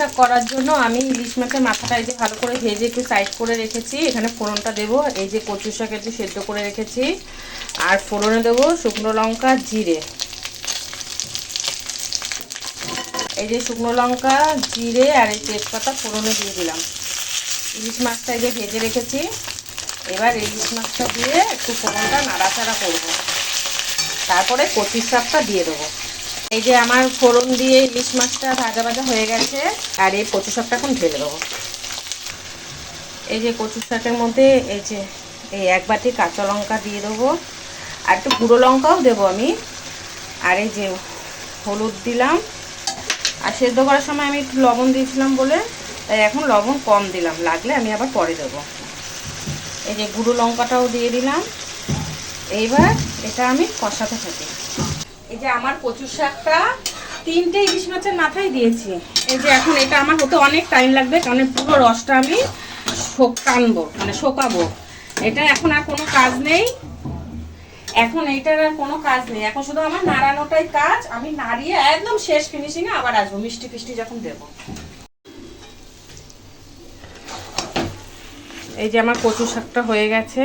শাক করার জন্য আমি ইলিশ মাছের মাথাটা এই যে ভালো করে ভেজে একটু সাইড করে রেখেছি। এখানে ফোড়নটা দেবো, এই যে কচু শাক একটু সেদ্ধ করে রেখেছি, আর ফোড়নে দেবো শুকনো লঙ্কা জিরে। এই যে শুকনো লঙ্কা জিরে আর এই তেজপাতা ফোড়নে দিয়ে দিলাম। ইলিশ মাছটা এই যে ভেজে রেখেছি, এবার ইলিশ মাছটা দিয়ে একটু ফোড়নটা নাড়াচাড়া করব, তারপরে কচু শাকটা দিয়ে দেবো। এই যে আমার ফোড়ন দিয়ে ইলিশ মাছটা ভাজা ভাজা হয়ে গেছে, আর এই কচু শাকটা এখন ঢেলে দেবো। এই যে কচু শাকের মধ্যে এই যে এই এক বাটি কাঁচা লঙ্কা দিয়ে দেবো, আর একটু গুঁড়ো লঙ্কাও দেবো আমি, আর এই যে হলুদ দিলাম। আর সেদ্ধ করার সময় আমি একটু লবণ দিয়েছিলাম বলে তাই এখন লবণ কম দিলাম, লাগলে আমি আবার পরে দেবো। এই যে গুঁড়ো লঙ্কাটাও দিয়ে দিলাম। এইবার এটা আমি কষাতে থাকি। এই যে আমার কচু শাকটা 3টে ইলিশ মাছের মাথায় দিয়েছি। এই যে এখন এটা আমার হতে অনেক টাইম লাগবে, কারণ পুরো রসটা আমি টানবো, মানে শোকাবো। এটা এখন আর কোনো কাজ নেই, এখন এইটার আর কোনো কাজ নেই, এখন শুধু আমার নাড়ানোটাই কাজ। আমি নাড়িয়ে একদম শেষ ফিনিশিংয়ে আবার আসবো মিষ্টি ফিষ্টি যখন দেবো। এই যে আমার কচু শাকটা হয়ে গেছে।